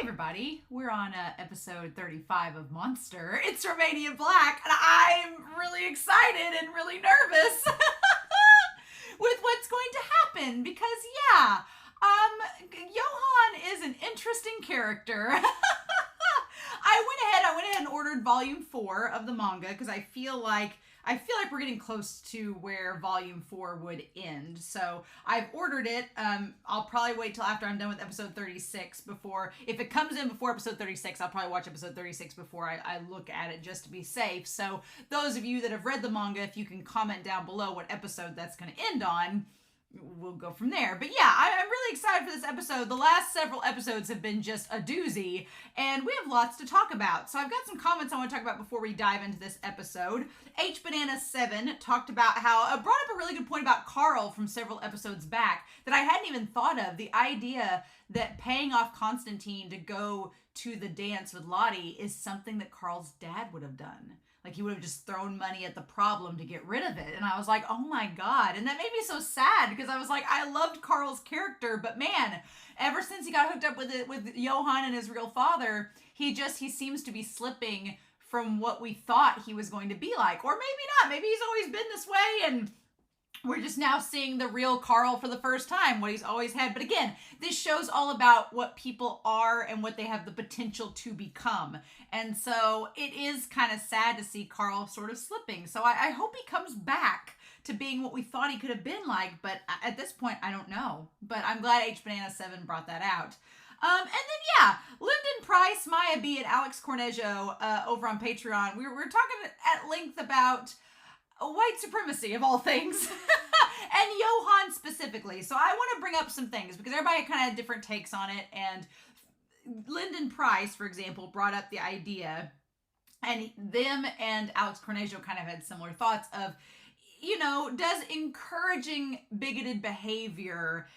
everybody, we're on episode 35 of Monster. It's Romania Black, and I'm really excited and really nervous with what's going to happen because, Johann is an interesting character. I went ahead and ordered volume 4 of the manga because I feel like we're getting close to where volume 4 would end. So I've ordered it. I'll probably wait till after I'm done with episode 36 before, if it comes in before episode 36, I'll probably watch episode 36 before I look at it just to be safe. So those of you that have read the manga, if you can comment down below what episode that's going to end on, we'll go from there. But yeah, I'm really excited for this episode. The last several episodes have been just a doozy, and we have lots to talk about. So I've got some comments I want to talk about before we dive into this episode. HBanana7 talked about how, brought up a really good point about Carl from several episodes back that I hadn't even thought of. The idea that paying off Constantine to go to the dance with Lottie is something that Carl's dad would have done. Like, he would have just thrown money at the problem to get rid of it. And I was like, oh my God. And that made me so sad because I was like, I loved Carl's character, but man, ever since he got hooked up with Johann and his real father, he seems to be slipping from what we thought he was going to be like. Or maybe not. Maybe he's always been this way and we're just now seeing the real Carl for the first time, what he's always had. But again, this show's all about what people are and what they have the potential to become. And so it is kind of sad to see Carl sort of slipping. So I hope he comes back to being what we thought he could have been like. But at this point, I don't know. But I'm glad HBanana7 brought that out. And then, Lyndon Price, Maya B, and Alex Cornejo over on Patreon. We were talking at length about white supremacy of all things and Johann specifically. So I want to bring up some things because everybody kind of had different takes on it. And Lyndon Price, for example, brought up the idea, and them and Alex Cornejo kind of had similar thoughts of, does encouraging bigoted behavior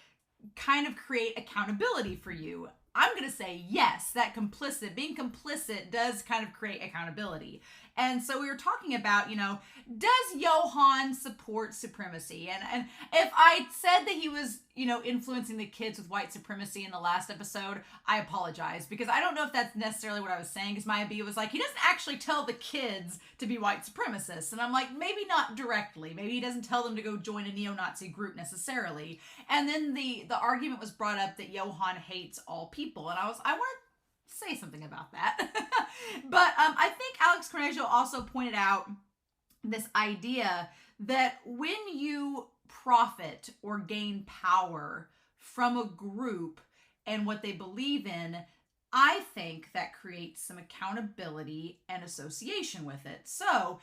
kind of create accountability for you? I'm going to say yes, that being complicit does kind of create accountability. And so we were talking about, does Johann support supremacy? And if I said that he was, influencing the kids with white supremacy in the last episode, I apologize because I don't know if that's necessarily what I was saying because Maya B was like, he doesn't actually tell the kids to be white supremacists. And I'm like, maybe not directly. Maybe he doesn't tell them to go join a neo-Nazi group necessarily. And then the argument was brought up that Johann hates all people. And I want to say something about that. But I think Alex Cornejo also pointed out this idea that when you profit or gain power from a group and what they believe in, I think that creates some accountability and association with it. So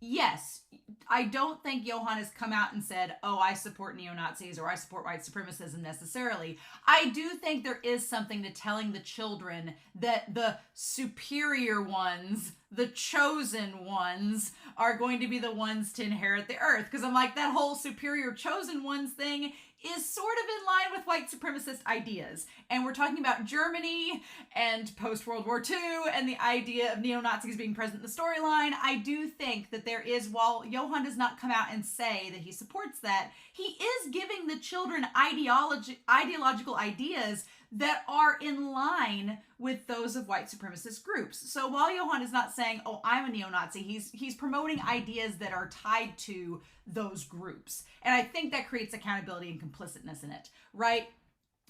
yes, I don't think Johann has come out and said, oh, I support neo-Nazis or I support white supremacism necessarily. I do think there is something to telling the children that the superior ones, the chosen ones, are going to be the ones to inherit the earth. Because I'm like, that whole superior chosen ones thing is sort of in line with white supremacist ideas. And we're talking about Germany and post-World War II and the idea of neo-Nazis being present in the storyline. I do think that there is, while Johann does not come out and say that he supports that, he is giving the children ideological ideas that are in line with those of white supremacist groups. So while Johann is not saying, oh, I'm a neo-Nazi, he's promoting ideas that are tied to those groups. And I think that creates accountability and complicitness in it, right?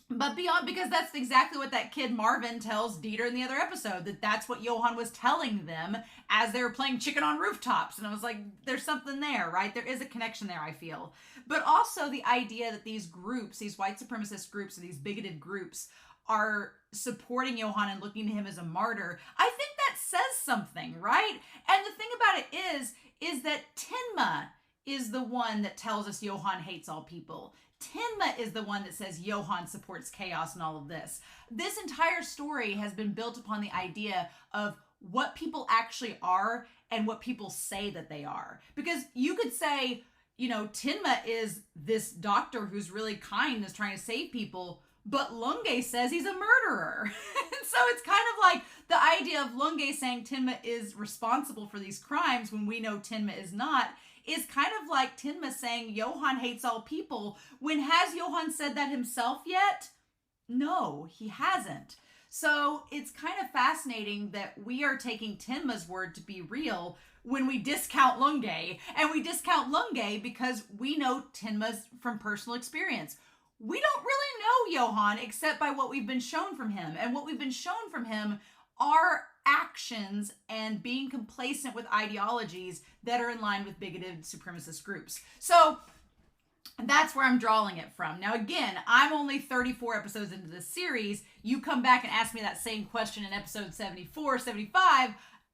But beyond, because that's exactly what that kid Marvin tells Dieter in the other episode, that's what Johann was telling them as they were playing chicken on rooftops. And I was like, there's something there, right? There is a connection there, I feel. But also the idea that these groups, these white supremacist groups, or these bigoted groups, are supporting Johann and looking to him as a martyr, I think that says something, right? And the thing about it is that Tenma is the one that tells us Johann hates all people. Tenma is the one that says Johann supports chaos and all of this. This entire story has been built upon the idea of what people actually are and what people say that they are. Because you could say, Tenma is this doctor who's really kind and is trying to save people, but Lunge says he's a murderer. And so it's kind of like the idea of Lunge saying Tenma is responsible for these crimes when we know Tenma is not, is kind of like Tenma saying Johann hates all people, when has Johann said that himself yet? No, he hasn't. So it's kind of fascinating that we are taking Tenma's word to be real when we discount Lunge. And we discount Lunge because we know Tenma's from personal experience. We don't really know Johann except by what we've been shown from him. And what we've been shown from him are actions and being complacent with ideologies that are in line with bigoted supremacist groups. So that's where I'm drawing it from. Now, again, I'm only 34 episodes into this series. You come back and ask me that same question in episode 74, 75,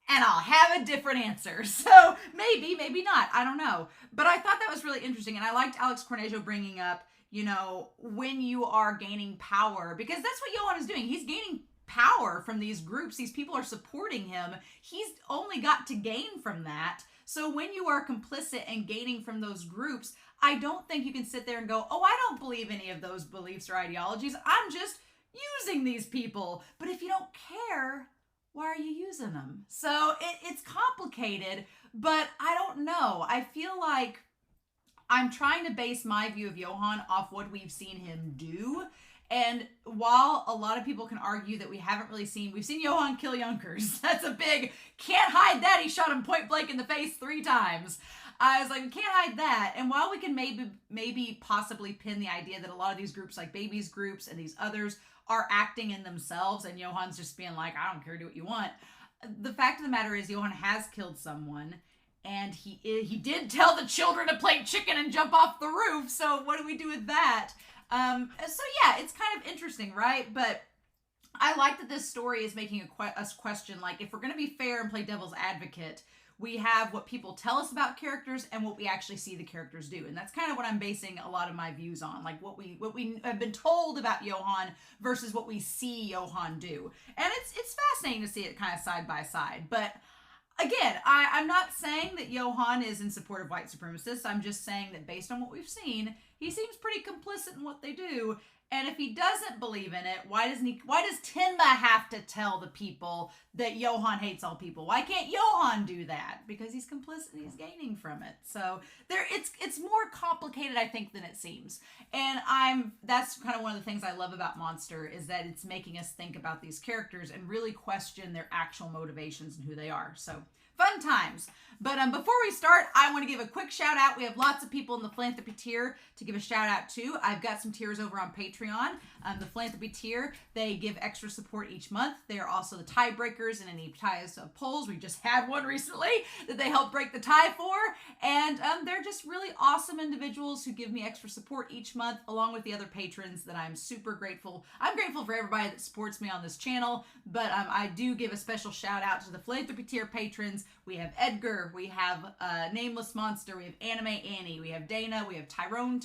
and I'll have a different answer. So maybe, maybe not. I don't know. But I thought that was really interesting. And I liked Alex Cornejo bringing up, you know, when you are gaining power, because that's what Johann is doing. He's gaining power from these groups. These people are supporting him. He's only got to gain from that. So when you are complicit and gaining from those groups, I don't think you can sit there and go, oh, I don't believe any of those beliefs or ideologies. I'm just using these people. But if you don't care, why are you using them? So it's complicated, but I don't know. I feel like I'm trying to base my view of Johann off what we've seen him do. And while a lot of people can argue that we've seen Johann kill Junkers. That's a big, can't hide that. He shot him point blank in the face 3 times. I was like, we can't hide that. And while we can maybe possibly pin the idea that a lot of these groups, like babies groups and these others, are acting in themselves, and Johann's just being like, I don't care, do what you want. The fact of the matter is Johann has killed someone. And he did tell the children to play chicken and jump off the roof. So what do we do with that? So yeah, it's kind of interesting, right? But I like that this story is making us question, like, if we're going to be fair and play devil's advocate, we have what people tell us about characters and what we actually see the characters do. And that's kind of what I'm basing a lot of my views on, like what we have been told about Johann versus what we see Johann do. And it's fascinating to see it kind of side by side. But again, I'm not saying that Johann is in support of white supremacists. I'm just saying that based on what we've seen, he seems pretty complicit in what they do. And if he doesn't believe in it, why does Tenma have to tell the people that Johann hates all people? Why can't Johann do that? Because he's complicit and he's gaining from it. So it's more complicated, I think, than it seems. And that's kind of one of the things I love about Monster, is that it's making us think about these characters and really question their actual motivations and who they are. So fun times. But before we start, I want to give a quick shout out. We have lots of people in the philanthropy tier to give a shout out to. I've got some tiers over on Patreon. The philanthropy tier, they give extra support each month. They are also the tiebreakers in any ties polls. We just had one recently that they helped break the tie for. And they're just really awesome individuals who give me extra support each month, along with the other patrons that I'm super grateful. I'm grateful for everybody that supports me on this channel, but I do give a special shout out to the philanthropy tier patrons. We have Edgar, we have Nameless Monster, we have Anime Annie, we have Dana, we have Tyrone,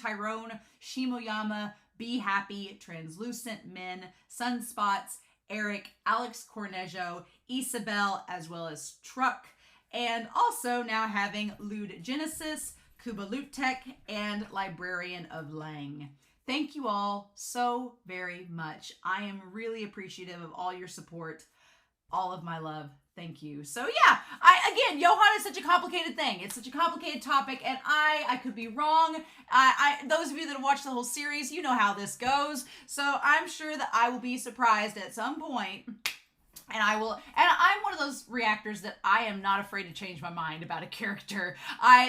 Shimoyama, Be Happy, Translucent Men, Sunspots, Eric, Alex Cornejo, Isabel, as well as Truck, and also now having Lude Genesis, Kuba Lutek, and Librarian of Lang. Thank you all so very much. I am really appreciative of all your support, all of my love. Thank you. So yeah, again, Johann is such a complicated thing. It's such a complicated topic, and I could be wrong. Those of you that have watched the whole series, you know how this goes. So I'm sure that I will be surprised at some point. And I'm one of those reactors that I am not afraid to change my mind about a character.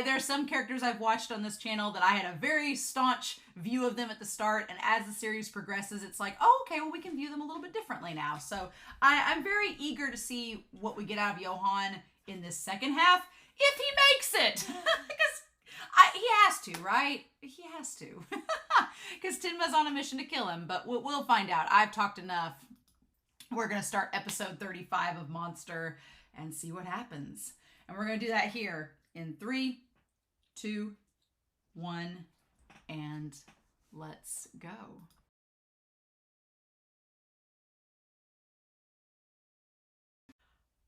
There's some characters I've watched on this channel that I had a very staunch view of them at the start, and as the series progresses, it's like, oh, okay, well, we can view them a little bit differently now. So I'm very eager to see what we get out of Johann in this second half, if he makes it. Because he has to, right? He has to. Because Tenma's on a mission to kill him, but we'll find out. I've talked enough. We're going to start episode 35 of Monster and see what happens. And we're going to do that here in 3, 2, 1, and let's go.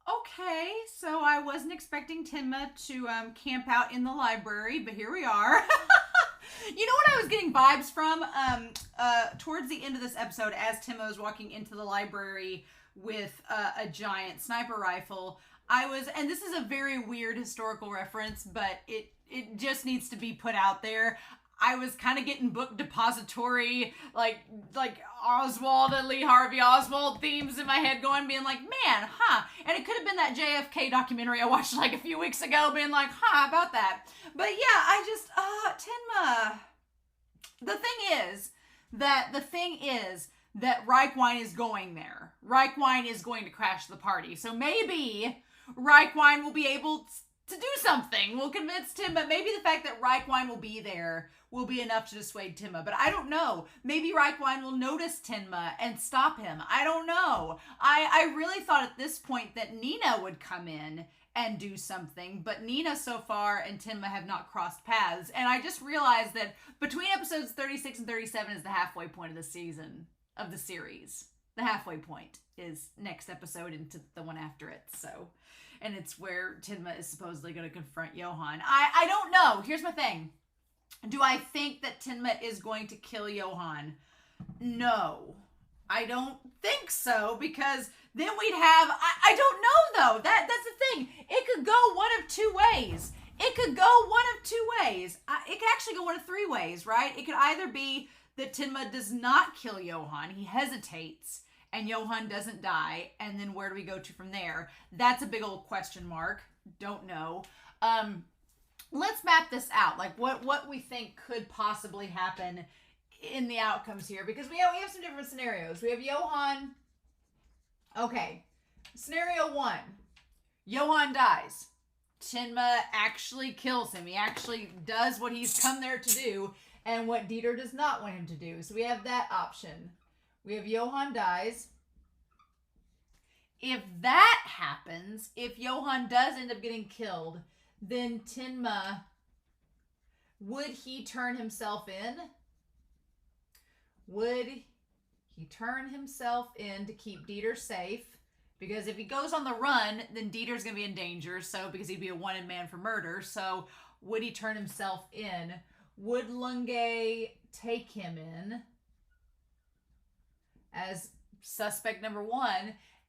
Okay, so I wasn't expecting Tenma to camp out in the library, but here we are. You know what I was getting vibes from? Towards the end of this episode, as Tenma was walking into the library with a giant sniper rifle, and this is a very weird historical reference, but it just needs to be put out there. I was kind of getting book depository, like Oswald and Lee Harvey Oswald themes in my head going, being like, man, and it could have been that JFK documentary I watched like a few weeks ago, being like, how about that? But yeah, I just, Tenma, the thing is that Reichwein is going there. Reichwein is going to crash the party. So maybe Reichwein will be able to do something. We'll convince Tenma. Maybe the fact that Reichwein will be there will be enough to dissuade Tenma. But I don't know. Maybe Reichwein will notice Tenma and stop him. I don't know. I really thought at this point that Nina would come in and do something. But Nina so far and Tenma have not crossed paths. And I just realized that between episodes 36 and 37 is the halfway point of the season, of the series. The halfway point is next episode into the one after it. So... and it's where Tenma is supposedly going to confront Johann. I don't know. Here's my thing. Do I think that Tenma is going to kill Johann? No. I don't think so, because then we'd have... I don't know, though. That's the thing. It could go one of two ways. It could actually go one of three ways, right? It could either be that Tenma does not kill Johann. He hesitates. And Johann doesn't die, and then where do we go to from there? That's a big old question mark. Don't know. Let's map this out, like what we think could possibly happen in the outcomes here, because we have some different scenarios. We have Johann. Okay, scenario 1. Johann dies. Tenma actually kills him. He actually does what he's come there to do, and what Dieter does not want him to do. So we have that option. We have Johann dies. If that happens, if Johann does end up getting killed, then Tenma, would he turn himself in? Would he turn himself in to keep Dieter safe? Because if he goes on the run, then Dieter's going to be in danger, so because he'd be a wanted man for murder. So would he turn himself in? Would Lunge take him in as suspect number 1?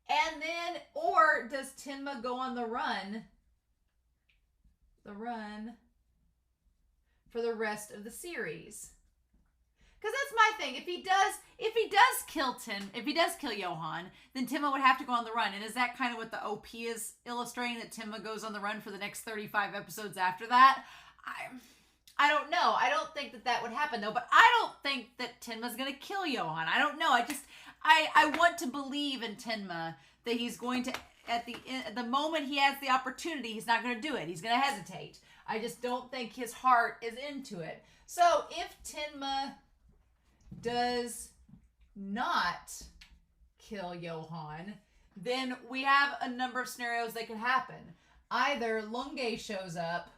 And then, or does Tenma go on the run for the rest of the series? Because that's my thing. If he does kill Johann, then Tenma would have to go on the run. And is that kind of what the OP is illustrating, that Tenma goes on the run for the next 35 episodes after that? I don't know. I don't think that would happen, though. But I don't think that Tenma's going to kill Johann. I don't know. I want to believe in Tenma that he's going to, at the moment he has the opportunity, he's not going to do it. He's going to hesitate. I just don't think his heart is into it. So if Tenma does not kill Johann, then we have a number of scenarios that could happen. Either Lunge shows up.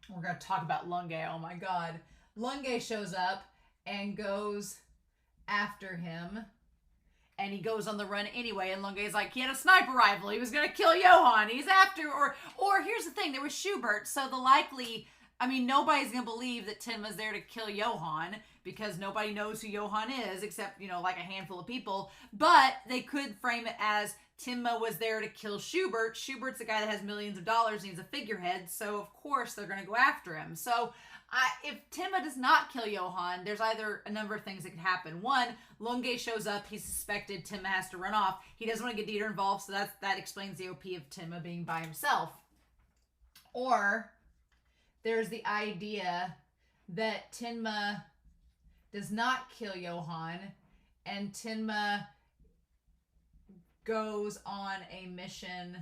We're going to talk about Lunge. Oh my God. Lunge shows up and goes after him, and he goes on the run anyway, and Lunge's like, he had a sniper rifle, he was gonna kill Johann, he's after, or here's the thing, there was Schubert, so nobody's gonna believe that Tenma's there to kill Johann, because nobody knows who Johann is, except, like a handful of people, but they could frame it as Tenma was there to kill Schubert. Schubert's a guy that has millions of dollars, and he's a figurehead, so of course they're gonna go after him. So if Tenma does not kill Johann, there's either a number of things that could happen. 1, Lunge shows up, he's suspected, Tenma has to run off. He doesn't want to get Dieter involved, so that explains the OP of Tenma being by himself. Or there's the idea that Tenma does not kill Johann, and Tenma goes on a mission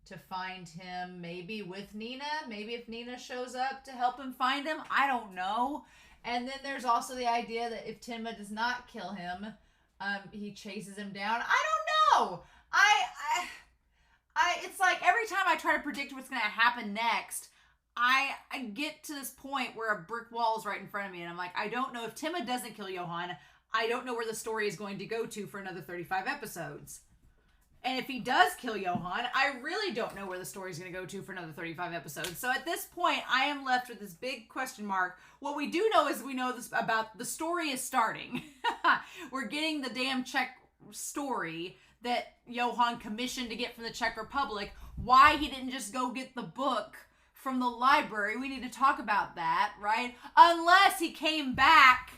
to find him, maybe with Nina. Maybe if Nina shows up to help him find him. I don't know. And then there's also the idea that if Tenma does not kill him, he chases him down. I don't know. It's like every time I try to predict what's going to happen next, I get to this point where a brick wall is right in front of me, and I'm like, I don't know. If Tenma doesn't kill Johann, I don't know where the story is going to go to for another 35 episodes. And if he does kill Johann, I really don't know where the story's going to go to for another 35 episodes. So at this point, I am left with this big question mark. What we do know is we know this about the story is starting. We're getting the damn Czech story that Johann commissioned to get from the Czech Republic. Why he didn't just go get the book from the library. We need to talk about that, right? Unless he came back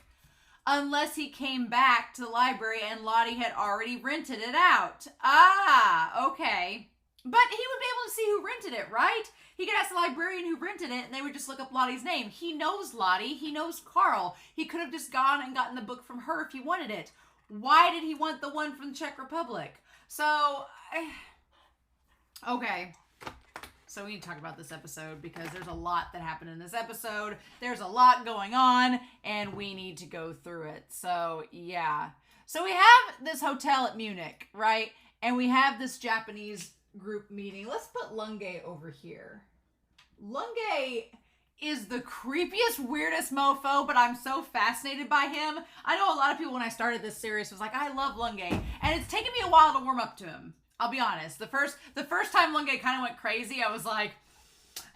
to the library and Lottie had already rented it out. Ah, okay. But he would be able to see who rented it, right? He could ask the librarian who rented it and they would just look up Lottie's name. He knows Lottie. He knows Carl. He could have just gone and gotten the book from her if he wanted it. Why did he want the one from the Czech Republic? So, okay. So we need to talk about this episode because there's a lot that happened in this episode. There's a lot going on and we need to go through it. So, yeah. So we have this hotel at Munich, right? And we have this Japanese group meeting. Let's put Lunge over here. Lunge is the creepiest, weirdest mofo, but I'm so fascinated by him. I know a lot of people when I started this series was like, I love Lunge. And it's taken me a while to warm up to him. I'll be honest. The first time Lunge kind of went crazy, I was like,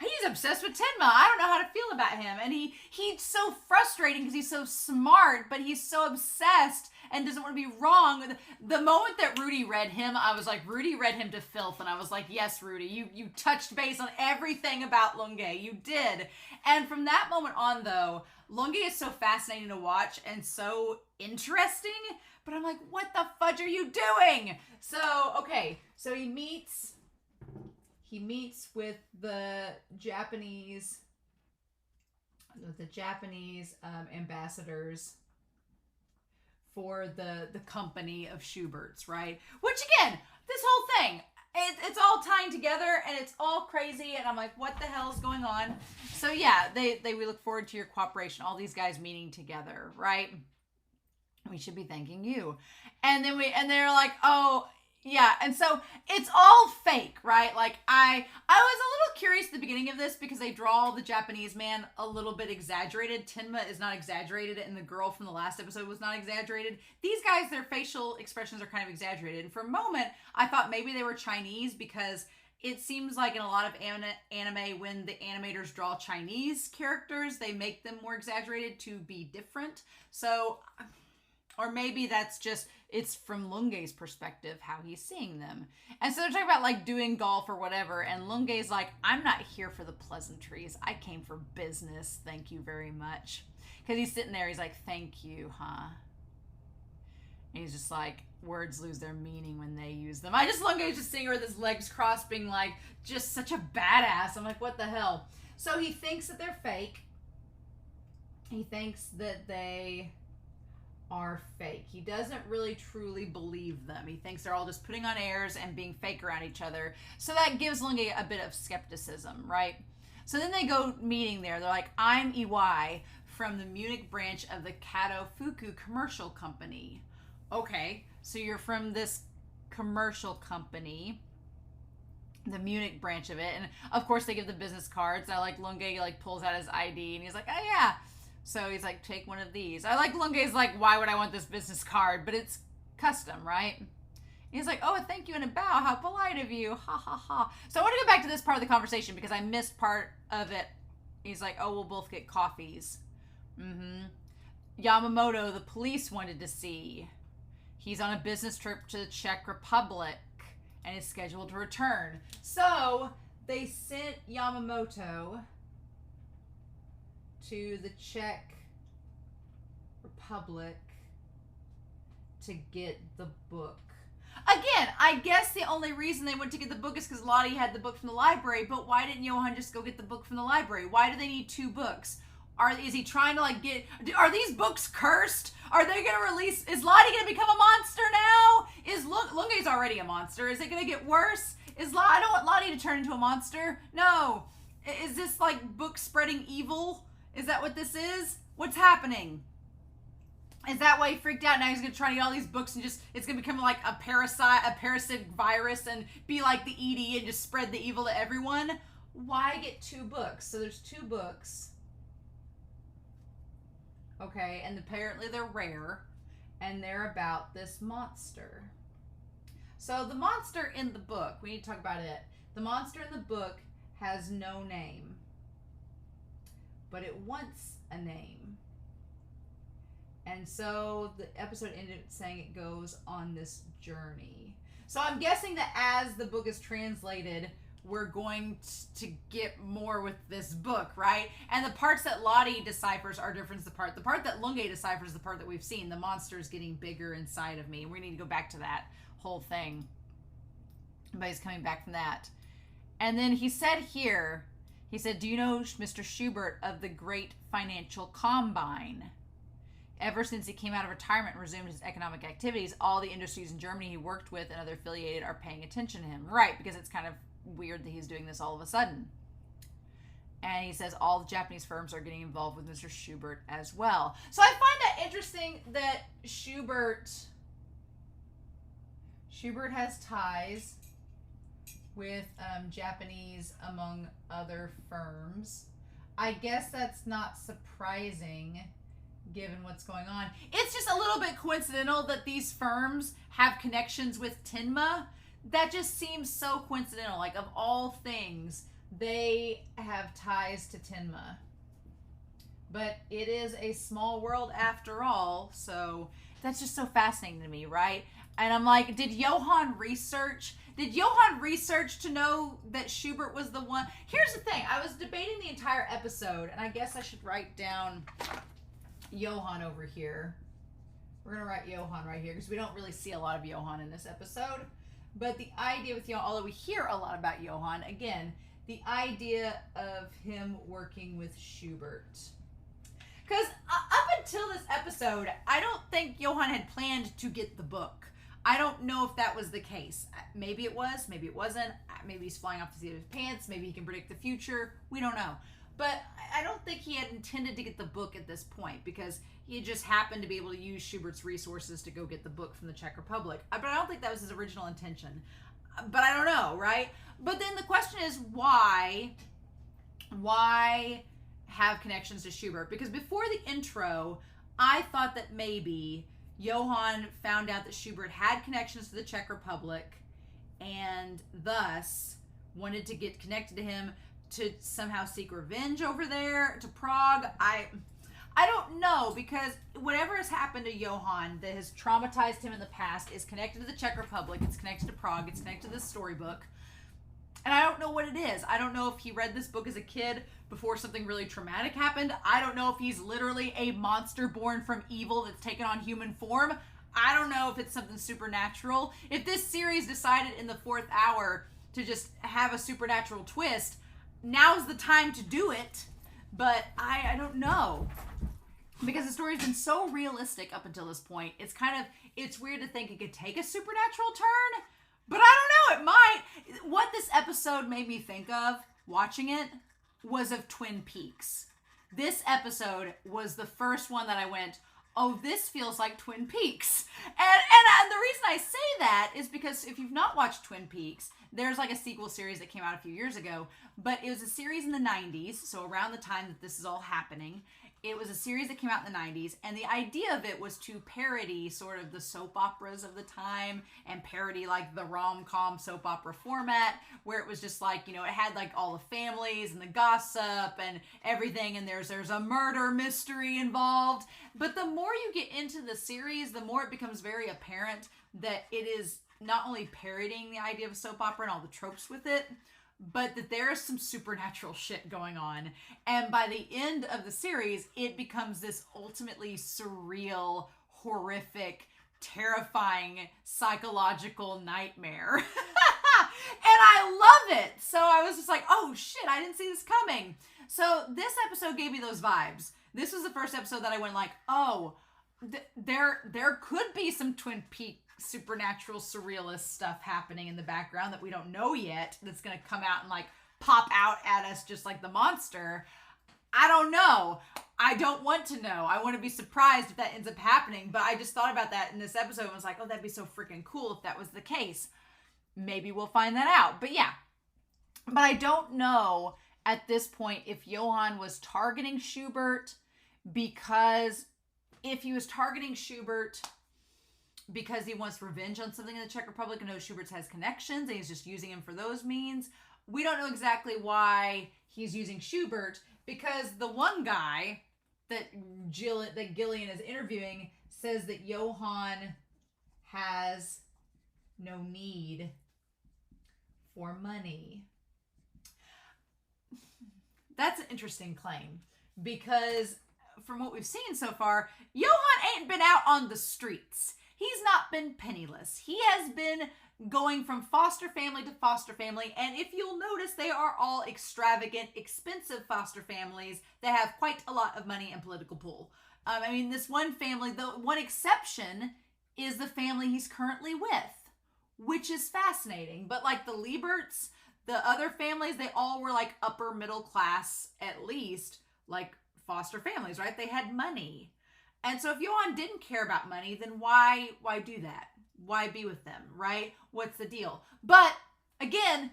he's obsessed with Tenma. I don't know how to feel about him. And he's so frustrating because he's so smart, but he's so obsessed and doesn't want to be wrong. The moment that Rudy read him, I was like, Rudy read him to filth. And I was like, yes, Rudy, you touched base on everything about Lunge. You did. And from that moment on, though, Lunge is so fascinating to watch and so interesting. But I'm like, what the fudge are you doing? So, okay. So he meets with the Japanese ambassadors for the company of Schubert's, right? Which again, this whole thing, it's all tying together and it's all crazy and I'm like, what the hell is going on? So yeah, we look forward to your cooperation. All these guys meeting together, right? We should be thanking you. And they're like, oh, yeah, and so it's all fake, right? Like, I was a little curious at the beginning of this because they draw the Japanese man a little bit exaggerated. Tenma is not exaggerated, and the girl from the last episode was not exaggerated. These guys, their facial expressions are kind of exaggerated. And for a moment, I thought maybe they were Chinese because it seems like in a lot of anime, when the animators draw Chinese characters, they make them more exaggerated to be different. So, or maybe that's just, it's from Lunge's perspective, how he's seeing them. And so they're talking about like doing golf or whatever. And Lunge's like, I'm not here for the pleasantries. I came for business. Thank you very much. Because he's sitting there. He's like, thank you, huh? And he's just like, words lose their meaning when they use them. Lunge's just seeing her with his legs crossed being like, just such a badass. I'm like, what the hell? So he thinks that they're fake. He thinks that they are fake. He doesn't really truly believe them. He thinks they're all just putting on airs and being fake around each other. So that gives Lunge a bit of skepticism, right? So then they go meeting there. They're like, I'm EY from the Munich branch of the Kato Fuku commercial company. Okay, so you're from this commercial company, the Munich branch of it. And of course they give the business cards. I like Lunge like pulls out his ID and he's like, oh yeah. So he's like, take one of these. I like Lunge's like, why would I want this business card? But it's custom, right? And he's like, oh, thank you and a bow. How polite of you. Ha, ha, ha. So I want to go back to this part of the conversation because I missed part of it. He's like, oh, we'll both get coffees. Yamamoto, the police wanted to see. He's on a business trip to the Czech Republic and is scheduled to return. So they sent Yamamoto to the Czech Republic to get the book. Again, I guess the only reason they went to get the book is because Lottie had the book from the library, but why didn't Johann just go get the book from the library? Why do they need two books? Is he trying to are these books cursed? Are they going to release, is Lottie going to become a monster now? Is Lunge's already a monster? Is it going to get worse? I don't want Lottie to turn into a monster. No. Is this like book spreading evil? Is that what this is? What's happening? Is that why he freaked out? Now he's going to try to get all these books and it's going to become like a parasitic virus and be like the ED and just spread the evil to everyone? Why get two books? So there's two books. Okay, and apparently they're rare and they're about this monster. So the monster in the book, we need to talk about it. The monster in the book has no name, but it wants a name. And so the episode ended saying it goes on this journey. So I'm guessing that as the book is translated, we're going to get more with this book, right? And the parts that Lottie deciphers are different. The part that Lunge deciphers is the part that we've seen. The monster is getting bigger inside of me. We need to go back to that whole thing. But he's coming back from that. And then he said here, he said, do you know Mr. Schubert of the Great Financial Combine? Ever since he came out of retirement and resumed his economic activities, all the industries in Germany he worked with and other affiliated are paying attention to him. Right, because it's kind of weird that he's doing this all of a sudden. And he says all the Japanese firms are getting involved with Mr. Schubert as well. So I find that interesting that Schubert has ties with Japanese, among other firms. I guess that's not surprising given what's going on. It's just a little bit coincidental that these firms have connections with Tenma. That just seems so coincidental. Like, of all things, they have ties to Tenma. But it is a small world after all, so that's just so fascinating to me, right? And I'm like, did Johann research to know that Schubert was the one? Here's the thing. I was debating the entire episode, and I guess I should write down Johann over here. We're going to write Johann right here because we don't really see a lot of Johann in this episode. But the idea with Johann, although we hear a lot about Johann, again, the idea of him working with Schubert. Because up until this episode, I don't think Johann had planned to get the book. I don't know if that was the case. Maybe it was, maybe it wasn't. Maybe he's flying off the seat of his pants. Maybe he can predict the future. We don't know. But I don't think he had intended to get the book at this point because he just happened to be able to use Schubert's resources to go get the book from the Czech Republic. But I don't think that was his original intention. But I don't know, right? But then the question is why have connections to Schubert? Because before the intro, I thought that maybe Johann found out that Schubert had connections to the Czech Republic and thus wanted to get connected to him to somehow seek revenge over there to Prague. I don't know, because whatever has happened to Johann that has traumatized him in the past is connected to the Czech Republic, it's connected to Prague, it's connected to this storybook. And I don't know what it is. I don't know if he read this book as a kid before something really traumatic happened. I don't know if he's literally a monster born from evil that's taken on human form. I don't know if it's something supernatural. If this series decided in the 4th hour to just have a supernatural twist, now's the time to do it. But I don't know. Because the story's been so realistic up until this point. It's weird to think it could take a supernatural turn. But I don't know, it might. What this episode made me think of, watching it, was of Twin Peaks. This episode was the first one that I went, oh, this feels like Twin Peaks. And the reason I say that is because if you've not watched Twin Peaks, there's like a sequel series that came out a few years ago, but it was a series in the 90s, so around the time that this is all happening. It was a series that came out in the 90s, and the idea of it was to parody sort of the soap operas of the time and parody like the rom-com soap opera format, where it was just like, you know, it had like all the families and the gossip and everything, and there's a murder mystery involved. But the more you get into the series, the more it becomes very apparent that it is not only parodying the idea of a soap opera and all the tropes with it, but that there is some supernatural shit going on. And by the end of the series, it becomes this ultimately surreal, horrific, terrifying, psychological nightmare. And I love it. So I was just like, oh shit, I didn't see this coming. So this episode gave me those vibes. This was the first episode that I went like, oh, there could be some Twin Peaks supernatural surrealist stuff happening in the background that we don't know yet, that's gonna come out and like pop out at us just like the monster. I don't know. I don't want to know. I want to be surprised if that ends up happening, but I just thought about that in this episode and was like, oh, that'd be so freaking cool if that was the case. Maybe we'll find that out. But yeah. But I don't know at this point if Johann was targeting Schubert, because if he was targeting Schubert because he wants revenge on something in the Czech Republic and knows Schubert has connections and he's just using him for those means. We don't know exactly why he's using Schubert, because the one guy that Gillian is interviewing says that Johann has no need for money. that's an interesting claim, because from what we've seen so far, Johann ain't been out on the streets. He's not been penniless. He has been going from foster family to foster family, and if you'll notice, they are all extravagant, expensive foster families that have quite a lot of money and political pull. I mean, this one family, the one exception is the family he's currently with, which is fascinating. But like the Lieberts, the other families, they all were like upper middle class, at least, like foster families, right? They had money. And so if Johann didn't care about money, then why do that? Why be with them, right? What's the deal? But again,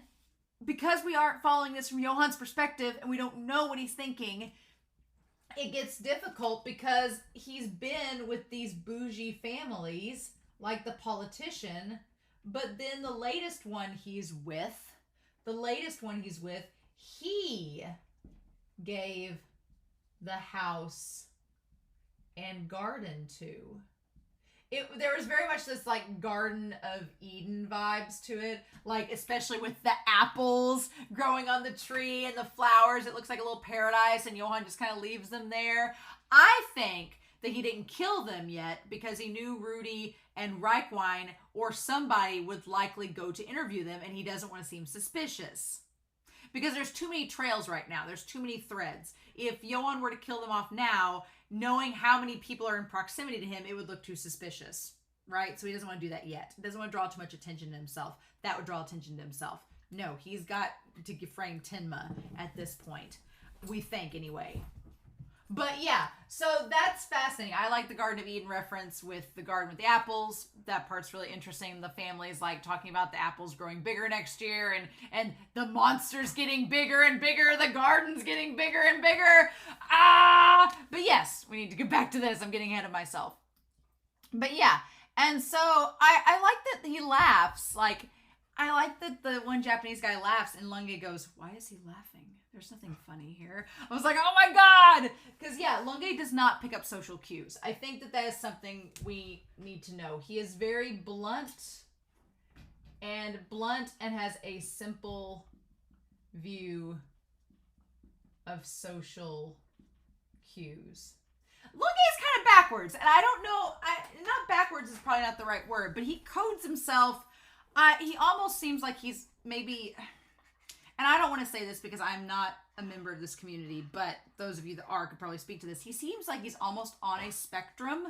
because we aren't following this from Johann's perspective and we don't know what he's thinking, it gets difficult because he's been with these bougie families like the politician, but then the latest one he's with, he gave the house and garden to. There was very much this like Garden of Eden vibes to it, like especially with the apples growing on the tree and the flowers. It looks like a little paradise, and Johann just kind of leaves them there. I think that he didn't kill them yet because he knew Rudy and Reichwein or somebody would likely go to interview them, and he doesn't want to seem suspicious. Because there's too many trails right now. There's too many threads. If Johann were to kill them off now, knowing how many people are in proximity to him, it would look too suspicious, right? So he doesn't want to do that yet. He doesn't want to draw too much attention to himself. That would draw attention to himself. No, he's got to frame Tenma at this point. We think, anyway. But yeah, so that's fascinating. I like the Garden of Eden reference with the garden with the apples. That part's really interesting. The family's like talking about the apples growing bigger next year, and the monsters getting bigger and bigger. The garden's getting bigger and bigger. But yes, we need to get back to this. I'm getting ahead of myself. But yeah, and so I like that he laughs. Like, I like that the one Japanese guy laughs, and Lunge goes, "Why is he laughing? There's nothing funny here." I was like, oh my God! Because yeah, Lunge does not pick up social cues. I think that is something we need to know. He is very blunt and has a simple view of social cues. Lunge is kind of backwards, and I don't know, not backwards is probably not the right word, but he codes himself. He almost seems like he's maybe... And I don't want to say this because I'm not a member of this community, but those of you that are could probably speak to this. He seems like he's almost on a spectrum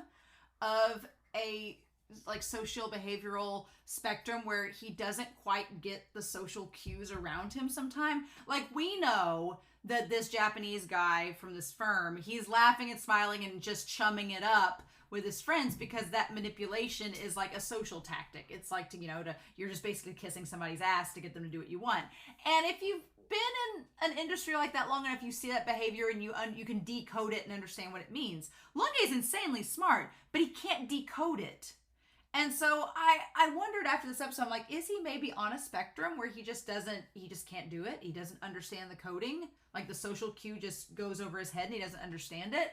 of a like social behavioral spectrum where he doesn't quite get the social cues around him sometime. Like, we know that this Japanese guy from this firm, he's laughing and smiling and just chumming it up with his friends because that manipulation is like a social tactic. It's like you're just basically kissing somebody's ass to get them to do what you want. And if you've been in an industry like that long enough, you see that behavior and you can decode it and understand what it means. Lunge is insanely smart, but he can't decode it. And so I wondered after this episode, I'm like, is he maybe on a spectrum where he just can't do it? He doesn't understand the coding. Like the social cue just goes over his head and he doesn't understand it.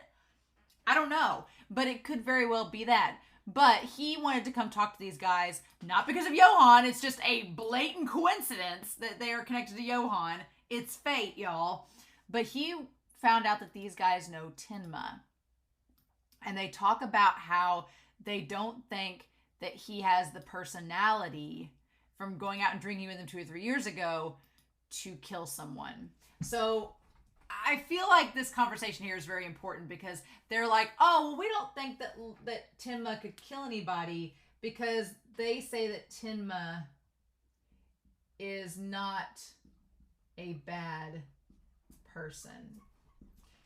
I don't know, but it could very well be that. But he wanted to come talk to these guys, not because of Johann. It's just a blatant coincidence that they are connected to Johann. It's fate, y'all. But he found out that these guys know Tenma. And they talk about how they don't think that he has the personality from going out and drinking with them 2 or 3 years ago to kill someone. So I feel like this conversation here is very important because they're like, oh, well, we don't think that Tenma could kill anybody because they say that Tenma is not a bad person.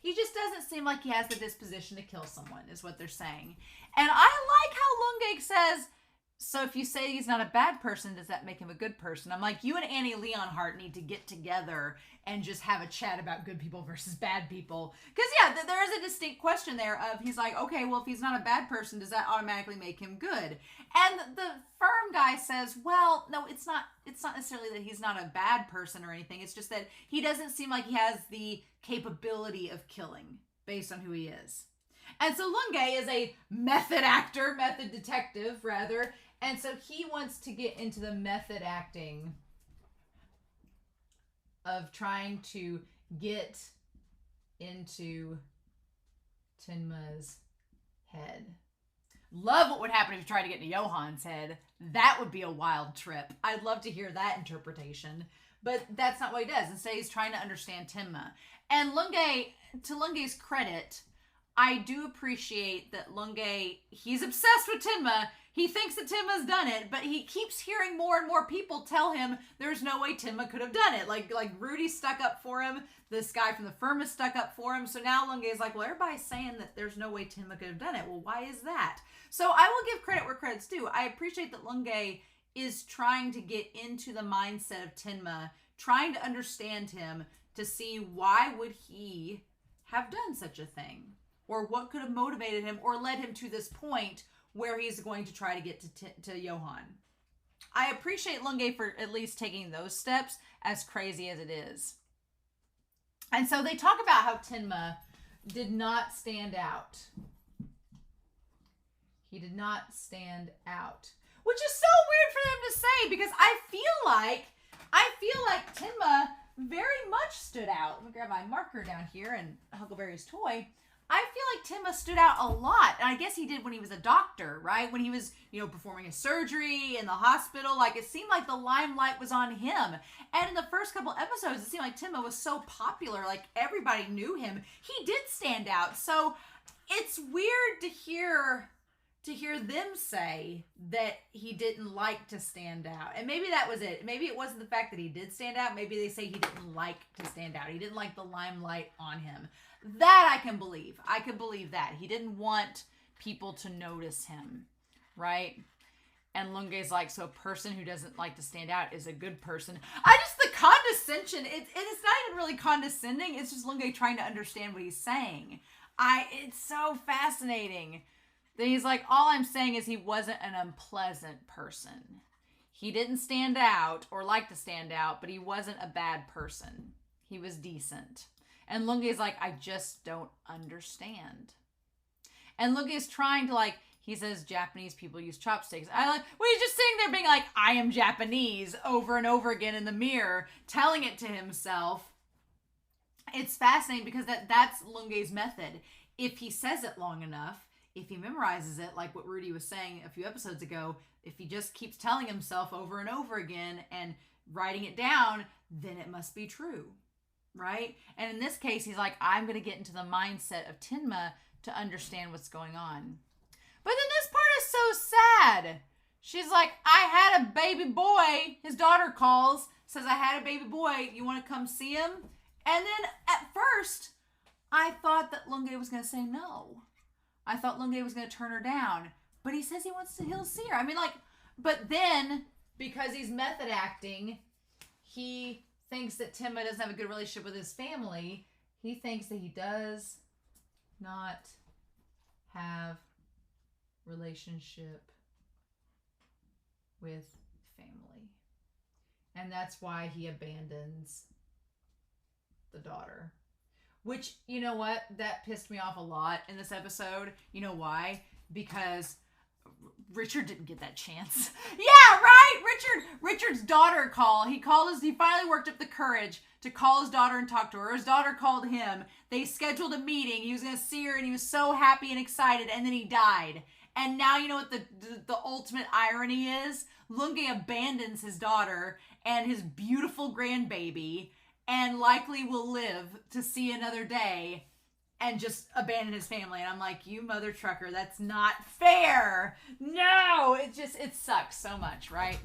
He just doesn't seem like he has the disposition to kill someone, is what they're saying. And I like how Lunge says, so if you say he's not a bad person, does that make him a good person? I'm like, you and Annie Leonhardt need to get together and just have a chat about good people versus bad people. Because, yeah, there is a distinct question there of, he's like, okay, well, if he's not a bad person, does that automatically make him good? And the firm guy says, well, no, it's not necessarily that he's not a bad person or anything. It's just that he doesn't seem like he has the capability of killing based on who he is. And so Lunge is a method detective, rather. And so he wants to get into the method acting of trying to get into Tenma's head. Love what would happen if you tried to get into Johann's head. That would be a wild trip. I'd love to hear that interpretation. But that's not what he does. Instead, he's trying to understand Tenma. And Lunge, to Lunge's credit, I do appreciate that Lunge, he's obsessed with Tenma. He thinks that Tenma's done it, but he keeps hearing more and more people tell him there's no way Tenma could have done it. Like Rudy stuck up for him. This guy from the firm is stuck up for him. So now Lunge is like, well, everybody's saying that there's no way Tenma could have done it. Well, why is that? So I will give credit where credit's due. I appreciate that Lunge is trying to get into the mindset of Tenma, trying to understand him to see why would he have done such a thing, or what could have motivated him or led him to this point where he's going to try to get to Johann. I appreciate Lunge for at least taking those steps, as crazy as it is. And so they talk about how Tenma did not stand out. He did not stand out, which is so weird for them to say, because I feel like Tenma very much stood out. Let me grab my marker down here and Huckleberry's toy. I feel like Tenma stood out a lot. And I guess he did when he was a doctor, right? When he was, performing a surgery in the hospital. Like, it seemed like the limelight was on him. And in the first couple episodes, it seemed like Tenma was so popular. Like, everybody knew him. He did stand out. So it's weird to hear them say that he didn't like to stand out. And maybe that was it. Maybe it wasn't the fact that he did stand out. Maybe they say he didn't like to stand out. He didn't like the limelight on him. That I can believe. I could believe that. He didn't want people to notice him, right? And Lunge's like, so a person who doesn't like to stand out is a good person. The condescension, it's not even really condescending. It's just Lunge trying to understand what he's saying. It's so fascinating. Then he's like, all I'm saying is he wasn't an unpleasant person. He didn't stand out or like to stand out, but he wasn't a bad person. He was decent. And Lunge's like, I just don't understand. And Lunge is trying to he says Japanese people use chopsticks. He's just sitting there being like, I am Japanese over and over again in the mirror, telling it to himself. It's fascinating because that's Lunge's method. If he says it long enough, if he memorizes it, like what Rudy was saying a few episodes ago, if he just keeps telling himself over and over again and writing it down, then it must be true, right? And in this case, he's like, I'm going to get into the mindset of Tenma to understand what's going on. But then this part is so sad. She's like, I had a baby boy. His daughter calls, says, I had a baby boy. You want to come see him? And then at first, I thought that Lunge was going to say no. I thought Lunge was going to turn her down, but he says he'll see her. But then, because he's method acting, he thinks that Tenma doesn't have a good relationship with his family. He thinks that he does not have relationship with family. And that's why he abandons the daughter. Which, you know what? That pissed me off a lot in this episode. You know why? Because Richard didn't get that chance. Yeah, right? Richard's daughter called. He finally worked up the courage to call his daughter and talk to her. His daughter called him. They scheduled a meeting. He was going to see her and he was so happy and excited, and then he died. And now you know what the ultimate irony is? Lunge abandons his daughter and his beautiful grandbaby and likely will live to see another day and just abandon his family. And I'm like, you mother trucker, that's not fair. No, it sucks so much, right?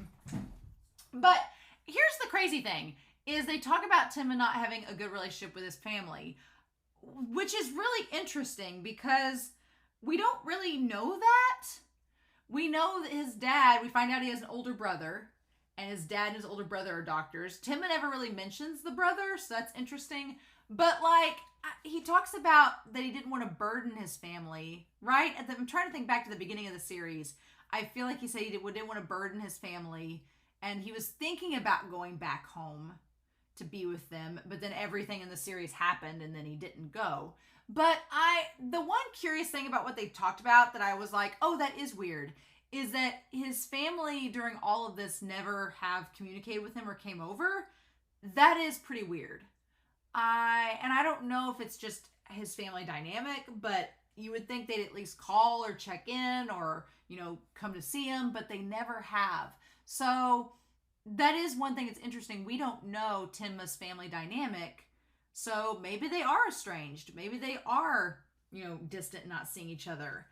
But here's the crazy thing, is they talk about Tenma not having a good relationship with his family, which is really interesting because we don't really know that. We know that his dad, we find out he has an older brother, and his dad and his older brother are doctors. Tenma never really mentions the brother, so that's interesting. But, he talks about that he didn't want to burden his family, right? I'm trying to think back to the beginning of the series. I feel like he said he didn't want to burden his family, and he was thinking about going back home to be with them, but then everything in the series happened, and then he didn't go. But the one curious thing about what they talked about that I was like, oh, that is weird, is that his family during all of this never have communicated with him or came over. That is pretty weird. I don't know if it's just his family dynamic, but you would think they'd at least call or check in or, come to see him, but they never have. So that is one thing that's interesting. We don't know Tenma's family dynamic. So maybe they are estranged. Maybe they are, distant, not seeing each other.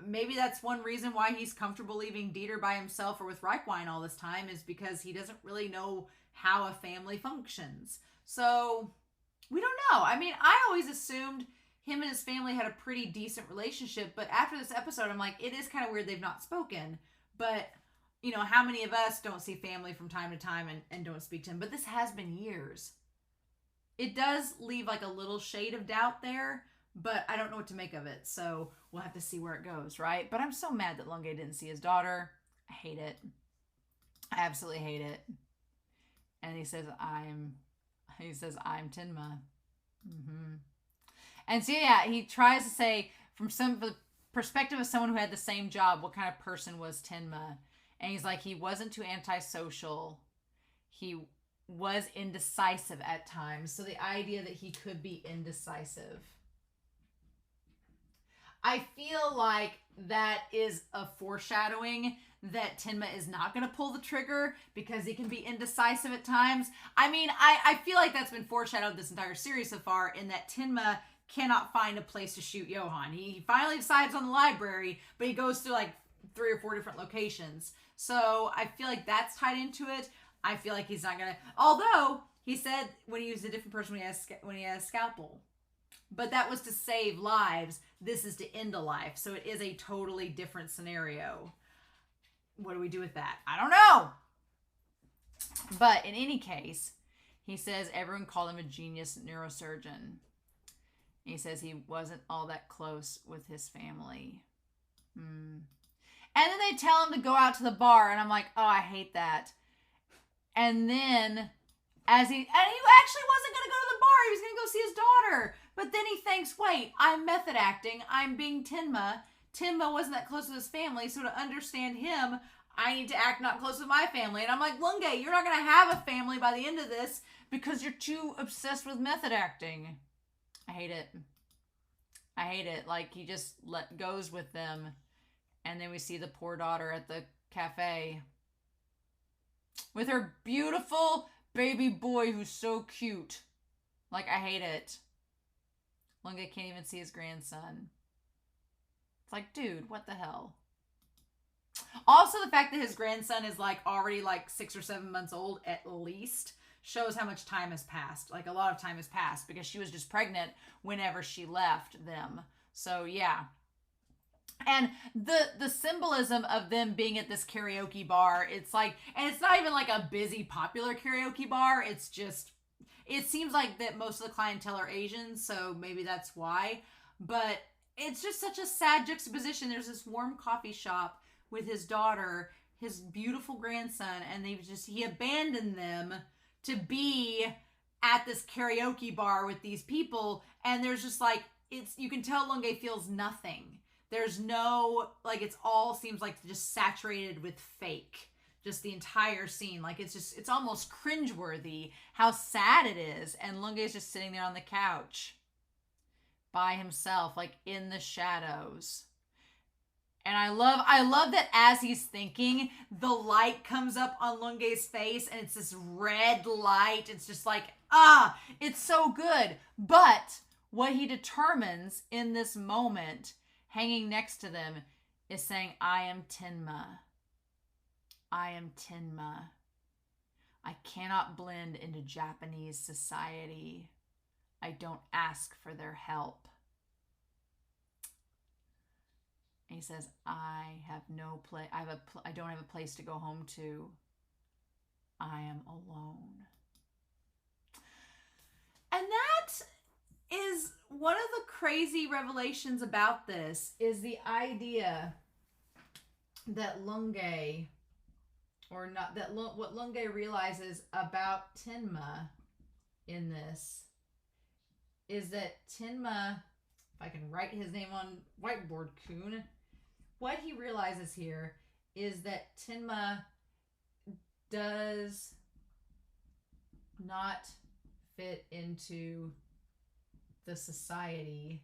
Maybe that's one reason why he's comfortable leaving Dieter by himself or with Reichwein all this time, is because he doesn't really know how a family functions. So we don't know. I mean, I always assumed him and his family had a pretty decent relationship, but after this episode, I'm like, it is kind of weird they've not spoken. But, how many of us don't see family from time to time and don't speak to him? But this has been years. It does leave like a little shade of doubt there, but I don't know what to make of it. So we'll have to see where it goes, right? But I'm so mad that Lunge didn't see his daughter. I hate it. I absolutely hate it. And he says, I'm Tenma. Mm-hmm. And so, yeah, he tries to say, from the perspective of someone who had the same job, what kind of person was Tenma? And he's like, he wasn't too antisocial. He was indecisive at times. So the idea that he could be indecisive. I feel like that is a foreshadowing that Tenma is not going to pull the trigger because he can be indecisive at times. I mean, I feel like that's been foreshadowed this entire series so far, in that Tenma cannot find a place to shoot Johann. He finally decides on the library, but he goes through like 3 or 4 different locations. So I feel like that's tied into it. I feel like he's not going to, although he said when he used a different person when he had a scalpel. But that was to save lives. This is to end a life. So it is a totally different scenario. What do we do with that? I don't know. But in any case, he says everyone called him a genius neurosurgeon. He says he wasn't all that close with his family. And then they tell him to go out to the bar. And I'm like, oh, I hate that. And then he actually wasn't going to go to the bar. He was going to go see his daughter. But then he thinks, wait, I'm method acting. I'm being Tenma. Tenma wasn't that close with his family. So to understand him, I need to act not close with my family. And I'm like, Lunge, you're not going to have a family by the end of this because you're too obsessed with method acting. I hate it. I hate it. Like, he just goes with them. And then we see the poor daughter at the cafe with her beautiful baby boy who's so cute. Like, I hate it. Lunge can't even see his grandson. It's like, dude, what the hell? Also, the fact that his grandson is like already like 6 or 7 months old at least shows how much time has passed. Like, a lot of time has passed because she was just pregnant whenever she left them. So, yeah. And the symbolism of them being at this karaoke bar, it's like, and it's not even like a busy, popular karaoke bar. It's just, it seems like that most of the clientele are Asian, so maybe that's why. But it's just such a sad juxtaposition. There's this warm coffee shop with his daughter, his beautiful grandson, and he abandoned them to be at this karaoke bar with these people. And there's just like, you can tell Lunge feels nothing. There's no, like, it's all seems like just saturated with fake. Just the entire scene. Like, it's almost cringeworthy how sad it is. And Lunge is just sitting there on the couch by himself, like in the shadows. And I love that as he's thinking, the light comes up on Lunge's face and it's this red light. It's just like, it's so good. But what he determines in this moment, hanging next to them, is saying, I am Tenma. I am Tenma. I cannot blend into Japanese society. I don't ask for their help. And he says, I have no place. I don't have a place to go home to. I am alone. And that is one of the crazy revelations about this, is the idea that Lunge, or not, that what Lunge realizes about Tenma in this is that Tenma, if I can write his name on whiteboard, Kuhn, what he realizes here is that Tenma does not fit into the society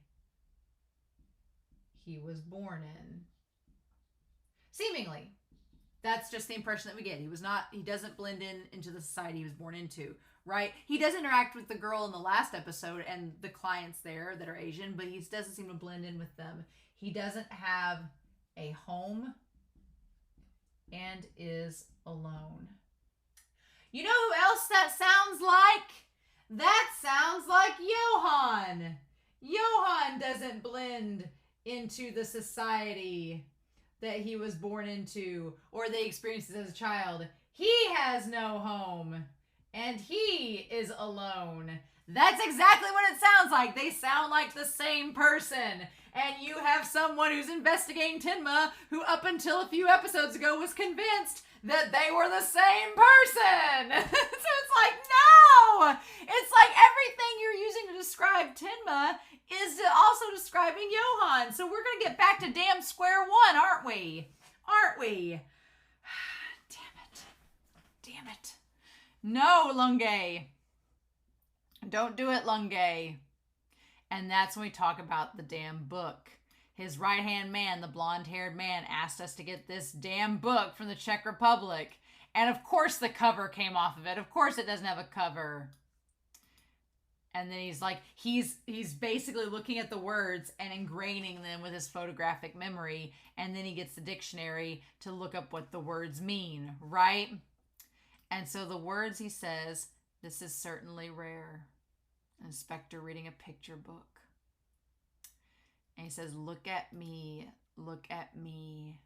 he was born in. Seemingly. That's just the impression that we get. He doesn't blend into the society he was born into, right? He does interact with the girl in the last episode and the clients there that are Asian, but he doesn't seem to blend in with them. He doesn't have a home and is alone. You know who else that sounds like? That sounds like Johann. Johann doesn't blend into the society that he was born into or that he experiences as a child. He has no home and he is alone. That's exactly what it sounds like. They sound like the same person. And you have someone who's investigating Tenma who up until a few episodes ago was convinced that they were the same person. So it's like, no! It's like everything you're using to describe Tenma is also describing Johann. So we're going to get back to damn square one, aren't we? Aren't we? Damn it. Damn it. No, Lunge. Don't do it, Lunge. And that's when we talk about the damn book. His right-hand man, the blonde-haired man, asked us to get this damn book from the Czech Republic. And of course the cover came off of it. Of course it doesn't have a cover. And then he's like, he's basically looking at the words and ingraining them with his photographic memory. And then he gets the dictionary to look up what the words mean, right? And so the words, he says, this is certainly rare. An inspector reading a picture book. And he says, look at me, look at me.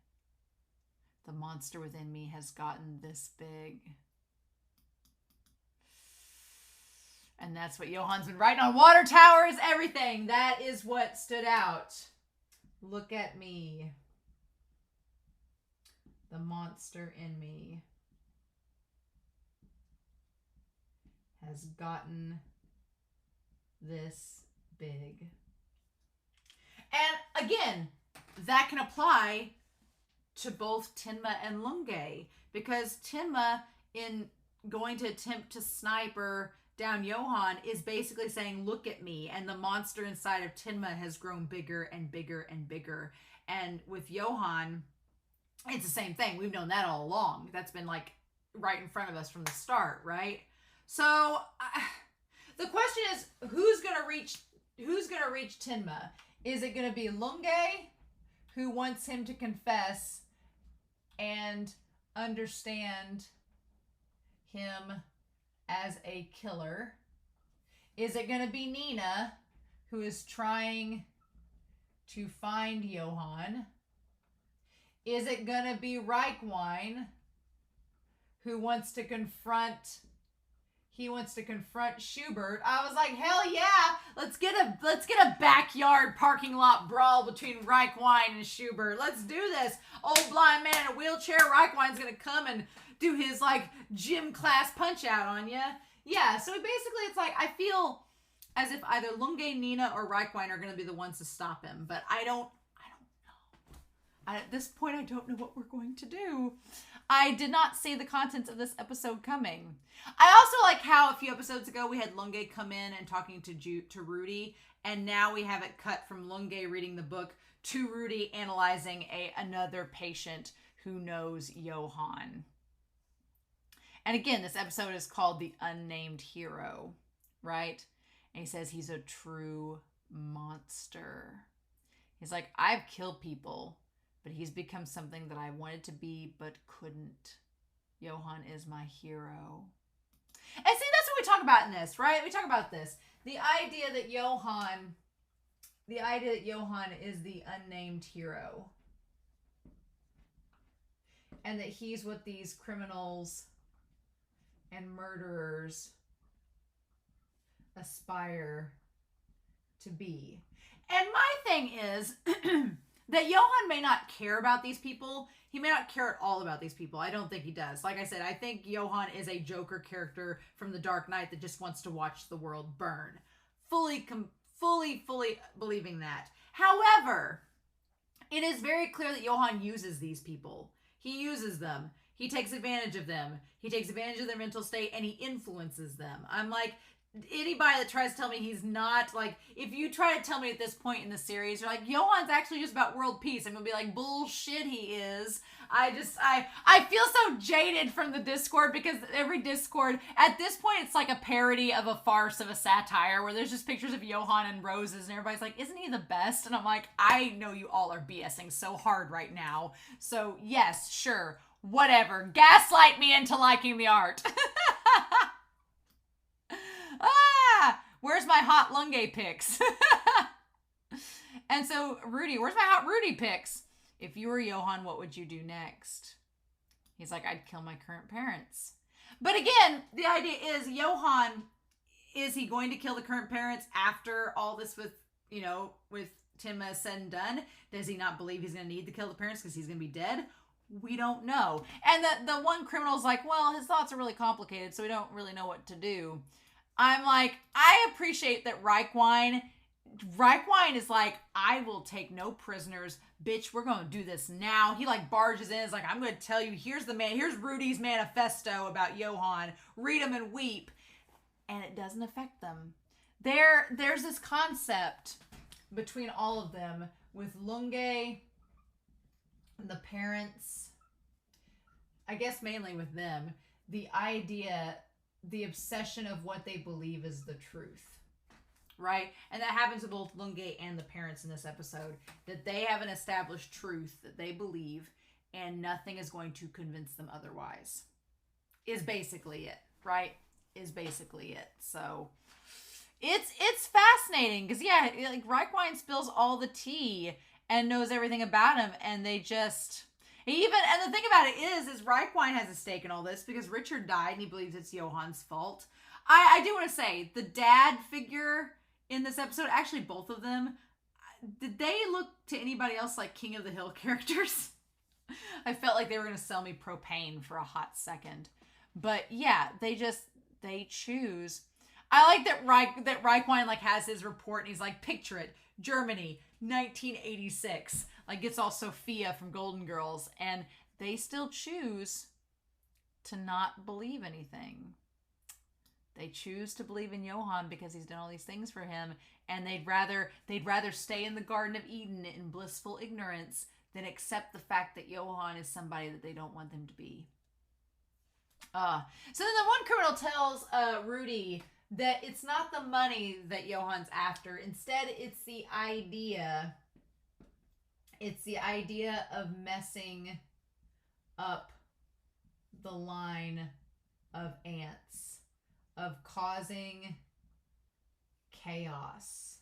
The monster within me has gotten this big. And that's what Johann's been writing on water towers, everything. That is what stood out. Look at me. The monster in me has gotten this big. And again, that can apply to both Tenma and Lunge, because Tenma, in going to attempt to sniper down Johann, is basically saying, look at me. And the monster inside of Tenma has grown bigger and bigger and bigger. And with Johann, it's the same thing. We've known that all along. That's been like right in front of us from the start, right? So the question is, who's going to reach Tenma? Is it going to be Lunge, who wants him to confess and understand him as a killer? Is it going to be Nina, who is trying to find Johann? Is it going to be Reichwein, who wants to confront Schubert? I was like, hell yeah, let's get a backyard parking lot brawl between Reichwein and Schubert. Let's do this. Old blind man in a wheelchair, Reichwein's gonna come and do his like gym class punch out on you. Yeah, so basically it's like, I feel as if either Lunge, Nina, or Reichwein are gonna be the ones to stop him, but I don't know. At this point, I don't know what we're going to do. I did not see the contents of this episode coming. I also like how a few episodes ago we had Lunge come in and talking to Rudy, and now we have it cut from Lunge reading the book to Rudy analyzing another patient who knows Johann. And again, this episode is called The Unnamed Hero, right? And he says he's a true monster. He's like, I've killed people, but he's become something that I wanted to be but couldn't. Johann is my hero. And see, that's what we talk about in this, right? We talk about this. The idea that Johann is the unnamed hero. And that he's what these criminals and murderers aspire to be. And my thing is that Johann may not care about these people. He may not care at all about these people. I don't think he does. Like I said, I think Johann is a Joker character from The Dark Knight that just wants to watch the world burn. Fully believing that. However, it is very clear that Johann uses these people. He uses them. He takes advantage of them. He takes advantage of their mental state and he influences them. I'm like, anybody that tries to tell me he's not, like, if you try to tell me at this point in the series, you're like, Johann's actually just about world peace, I'm gonna be like, bullshit, he is. I feel so jaded from the Discord, because every Discord, at this point, it's like a parody of a farce of a satire, where there's just pictures of Johann and roses, and everybody's like, isn't he the best? And I'm like, I know you all are BSing so hard right now. So, yes, sure, whatever. Gaslight me into liking the art. Where's my hot Lunge pics? And so, Rudy, where's my hot Rudy pics? If you were Johann, what would you do next? He's like, I'd kill my current parents. But again, the idea is, Johann, is he going to kill the current parents after all this with Tenma said and done? Does he not believe he's going to need to kill the parents because he's going to be dead? We don't know. And the one criminal's like, well, his thoughts are really complicated, so we don't really know what to do. I'm like, I appreciate that Reichwein is like, I will take no prisoners. Bitch, we're going to do this now. He like barges in. Is like, I'm going to tell you, here's Rudy's manifesto about Johann. Read them and weep. And it doesn't affect them. There's this concept between all of them with Lunge and the parents. I guess mainly with them. The idea, the obsession of what they believe is the truth. Right? And that happens to both Lunge and the parents in this episode. That they have an established truth that they believe, and nothing is going to convince them otherwise. Is basically it. Right? Is basically it. So, it's fascinating. Because, yeah, like, Reichwein spills all the tea and knows everything about him. And they just... and the thing about it is Reichwein has a stake in all this, because Richard died and he believes it's Johann's fault. I do want to say, the dad figure in this episode, actually both of them, did they look to anybody else like King of the Hill characters? I felt like they were going to sell me propane for a hot second. But yeah, they choose. I like that Reichwein like has his report and he's like, picture it, Germany, 1986. Like, gets all Sophia from Golden Girls, and they still choose to not believe anything. They choose to believe in Johann because he's done all these things for him, and they'd rather stay in the Garden of Eden in blissful ignorance than accept the fact that Johann is somebody that they don't want them to be. So then the one criminal tells Rudy that it's not the money that Johann's after. Instead, it's the idea of messing up the line of ants, of causing chaos.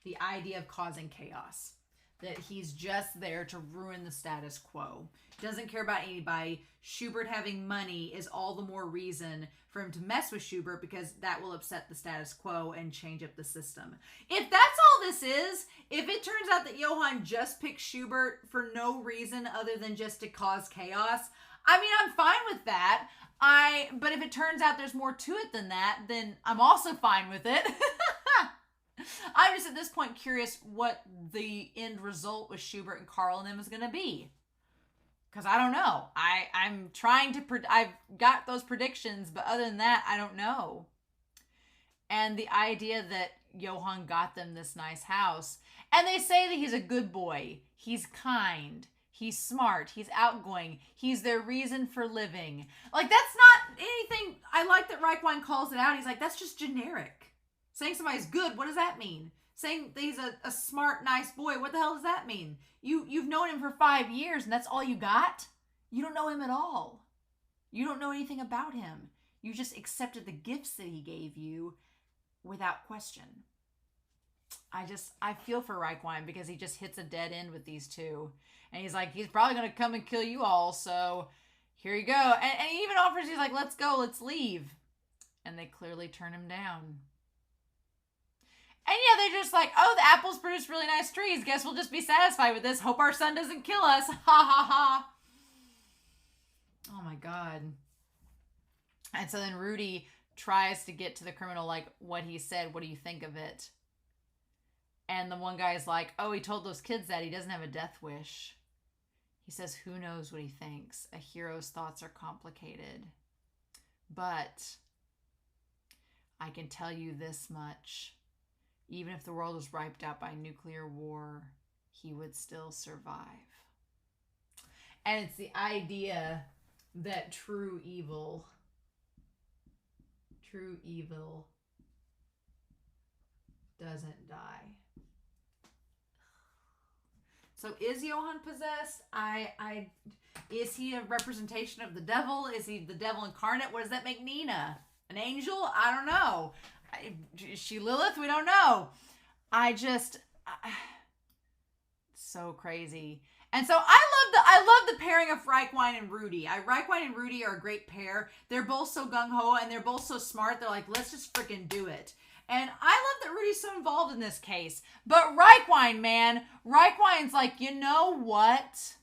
The idea of causing chaos. That he's just there to ruin the status quo. Doesn't care about anybody. Schubert having money is all the more reason for him to mess with Schubert, because that will upset the status quo and change up the system. If that's all this is, if it turns out that Johann just picked Schubert for no reason other than just to cause chaos, I mean, I'm fine with that. But if it turns out there's more to it than that, then I'm also fine with it. I'm just at this point curious what the end result with Schubert and Carl and them is going to be. Because I don't know. I'm trying to... I've got those predictions, but other than that, I don't know. And the idea that Johann got them this nice house. And they say that he's a good boy. He's kind. He's smart. He's outgoing. He's their reason for living. Like, that's not anything... I like that Reichwein calls it out. He's like, that's just generic. Saying somebody's good, what does that mean? Saying that he's a smart, nice boy, what the hell does that mean? You've known him for 5 years and that's all you got? You don't know him at all. You don't know anything about him. You just accepted the gifts that he gave you without question. I feel for Reichwein because he just hits a dead end with these two. And he's like, he's probably going to come and kill you all, so here you go. And he even offers, he's like, let's go, let's leave. And they clearly turn him down. And yeah, they're just like, oh, the apples produce really nice trees. Guess we'll just be satisfied with this. Hope our son doesn't kill us. Ha ha ha. Oh my God. And so then Rudy tries to get to the criminal, like, what he said. What do you think of it? And the one guy is like, oh, he told those kids that he doesn't have a death wish. He says, who knows what he thinks? A hero's thoughts are complicated. But I can tell you this much. Even if the world was wiped out by nuclear war, he would still survive. And it's the idea that true evil doesn't die. So is Johann possessed? Is he a representation of the devil? Is he the devil incarnate? What does that make Nina? An angel? I don't know. Is she Lilith? We don't know. So crazy. And so I love the pairing of Reichwein and Rudy. Reichwein and Rudy are a great pair. They're both so gung-ho and they're both so smart. They're like, let's just freaking do it. And I love that Rudy's so involved in this case. But Reichwein, man, Reichwein's like, you know what?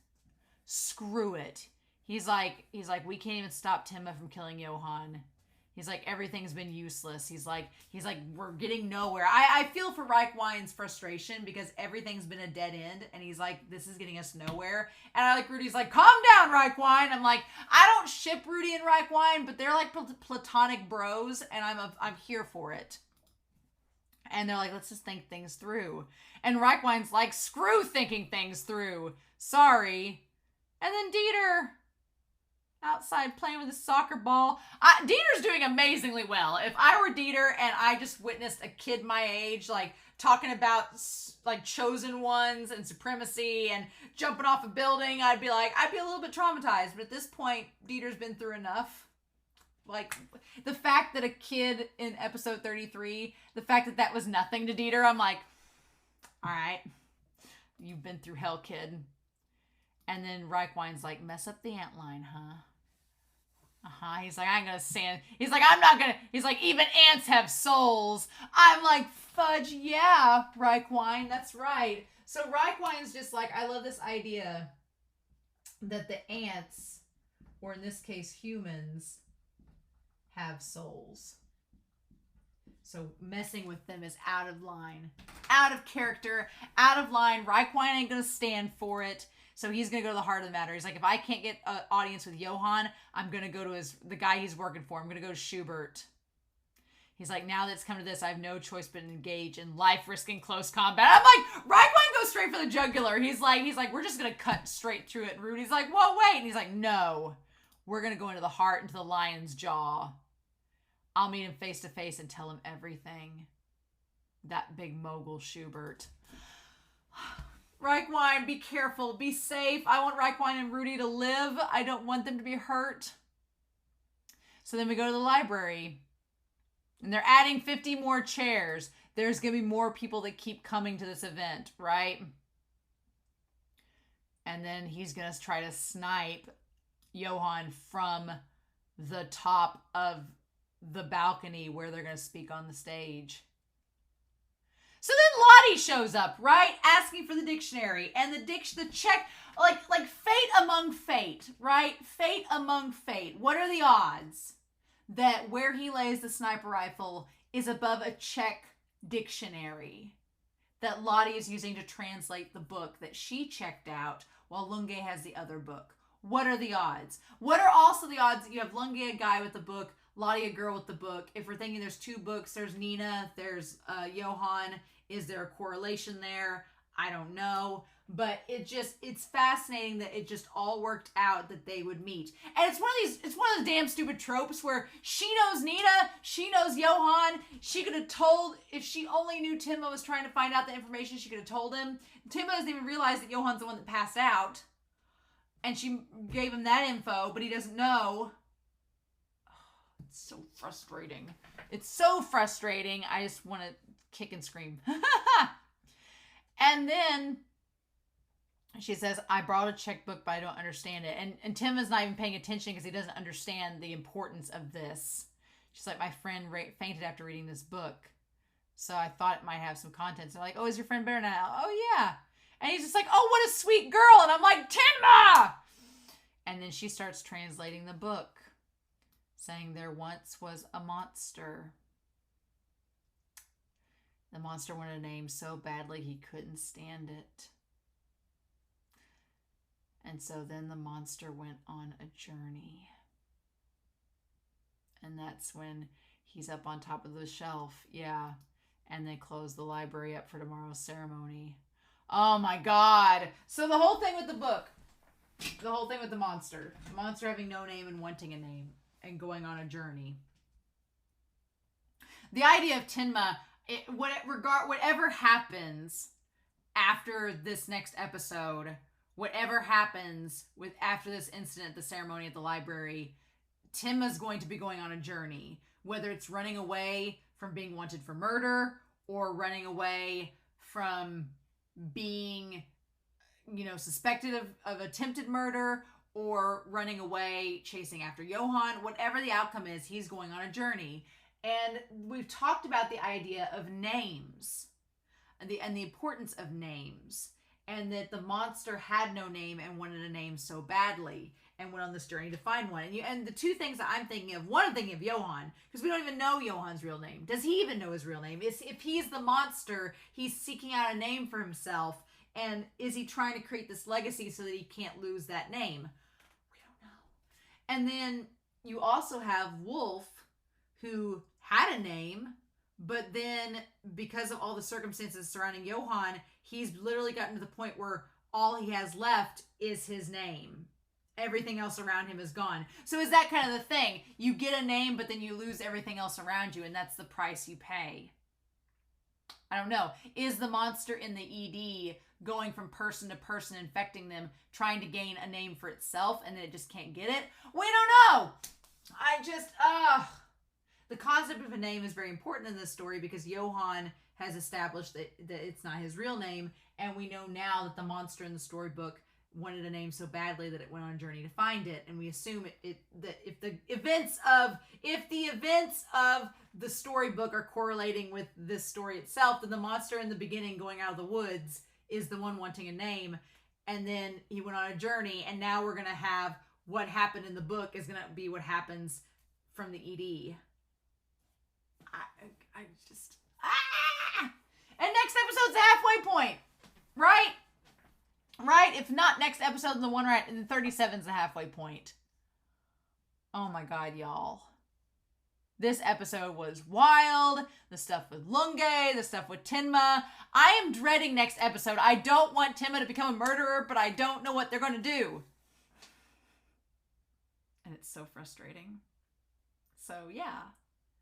Screw it. He's like, we can't even stop Tenma from killing Johann. He's like, everything's been useless. He's like, we're getting nowhere. I feel for Reichwein's frustration because everything's been a dead end. And he's like, this is getting us nowhere. And I like Rudy's like, calm down, Reichwein. I'm like, I don't ship Rudy and Reichwein, but they're like platonic bros. And I'm here for it. And they're like, let's just think things through. And Reichwein's like, screw thinking things through. Sorry. And then Dieter, outside playing with a soccer ball. Dieter's doing amazingly well. If I were Dieter and I just witnessed a kid my age, like, talking about, like, chosen ones and supremacy and jumping off a building, I'd be a little bit traumatized. But at this point, Dieter's been through enough. Like, the fact that a kid in episode 33, the fact that was nothing to Dieter, I'm like, all right, you've been through hell, kid. And then Reichwein's like, mess up the antline, huh? He's like, I'm gonna stand. He's like, I'm not gonna. He's like, even ants have souls. I'm like, fudge, yeah, Reichwein, that's right. So Reichwein's just like, I love this idea that the ants, or in this case, humans, have souls. So messing with them is out of line, out of character, out of line. Reichwein ain't gonna stand for it. So he's going to go to the heart of the matter. He's like, if I can't get an audience with Johann, I'm going to go to the guy he's working for. I'm going to go to Schubert. He's like, now that it's come to this, I have no choice but to engage in life-risking close combat. I'm like, Reichwein goes straight for the jugular. He's like, we're just going to cut straight through it. And Rudy's like, whoa, wait. And he's like, no, we're going to go into the heart, into the lion's jaw. I'll meet him face to face and tell him everything. That big mogul Schubert. Reichwein, be careful, be safe. I want Reichwein and Rudy to live. I don't want them to be hurt. So then we go to the library. And they're adding 50 more chairs. There's going to be more people that keep coming to this event, right? And then he's going to try to snipe Johann from the top of the balcony where they're going to speak on the stage. So then Lottie shows up, right? Asking for the dictionary. And the check, like fate among fate, right? Fate among fate. What are the odds that where he lays the sniper rifle is above a Czech dictionary that Lottie is using to translate the book that she checked out while Lunge has the other book? What are the odds? What are also the odds that you have Lunge, a guy with the book, Lottie, a girl with the book? If we're thinking there's two books, there's Nina, there's Johann. Is there a correlation there? I don't know. But it's fascinating that it just all worked out that they would meet. And it's one of those damn stupid tropes where she knows Nina, she knows Johann. She could have told, if she only knew Tenma was trying to find out the information, she could have told him. Tenma doesn't even realize that Johann's the one that passed out. And she gave him that info, but he doesn't know. It's so frustrating. It's so frustrating. I just want to kick and scream. And then she says, I brought a checkbook, but I don't understand it. And Tim is not even paying attention because he doesn't understand the importance of this. She's like, my friend fainted after reading this book. So I thought it might have some content. So like, oh, is your friend better now? Oh, yeah. And he's just like, oh, what a sweet girl. And I'm like, Tenma! And then she starts translating the book, saying there once was a monster. The monster wanted a name so badly he couldn't stand it. And so then the monster went on a journey. And that's when He's up on top of the shelf. Yeah. And they close the library up for tomorrow's ceremony. Oh my God. So the whole thing with the book, the whole thing with the monster having no name and wanting a name and going on a journey. The idea of Tenma, whatever happens after this next episode, whatever happens after this incident at the ceremony at the library, Tenma's going to be going on a journey, whether it's running away from being wanted for murder or running away from being, suspected of attempted murder, or running away chasing after Johann. Whatever the outcome is, he's going on a journey. And we've talked about the idea of names and the importance of names, and that the monster had no name and wanted a name so badly and went on this journey to find one. And the two things that I'm thinking of, one, I'm thinking of Johann, because we don't even know Johann's real name. Does he even know his real name? If he's the monster, he's seeking out a name for himself, and is he trying to create this legacy so that he can't lose that name? We don't know. And then you also have Wolf, who had a name, but then because of all the circumstances surrounding Johann, he's literally gotten to the point where all he has left is his name. Everything else around him is gone. So is that kind of the thing? You get a name, but then you lose everything else around you, and that's the price you pay. I don't know. Is the monster in the ED going from person to person, infecting them, trying to gain a name for itself, and then it just can't get it? We don't know. The concept of a name is very important in this story because Johann has established that it's not his real name, and we know now that the monster in the storybook wanted a name so badly that it went on a journey to find it, and we assume that if the events of the storybook are correlating with this story itself, then the monster in the beginning going out of the woods is the one wanting a name, and then he went on a journey, and now we're going to have what happened in the book is going to be what happens from the ED. And next episode's the halfway point, right? Right? If not next episode, then the one right in 37's the halfway point. Oh my God, y'all. This episode was wild. The stuff with Lunge, the stuff with Tenma. I am dreading next episode. I don't want Tenma to become a murderer, but I don't know what they're going to do. And it's so frustrating. So yeah,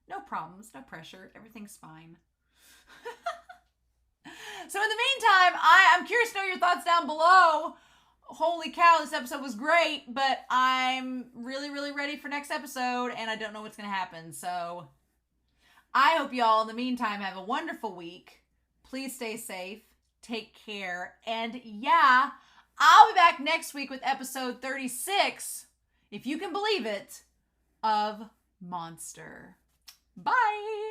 no problems, no pressure. Everything's fine. So in the meantime, I'm curious to know your thoughts down below. Holy cow, this episode was great, but I'm really, really ready for next episode, and I don't know what's going to happen. So I hope y'all, in the meantime, have a wonderful week. Please stay safe, take care, and yeah, I'll be back next week with episode 36, if you can believe it, of Monster. Bye!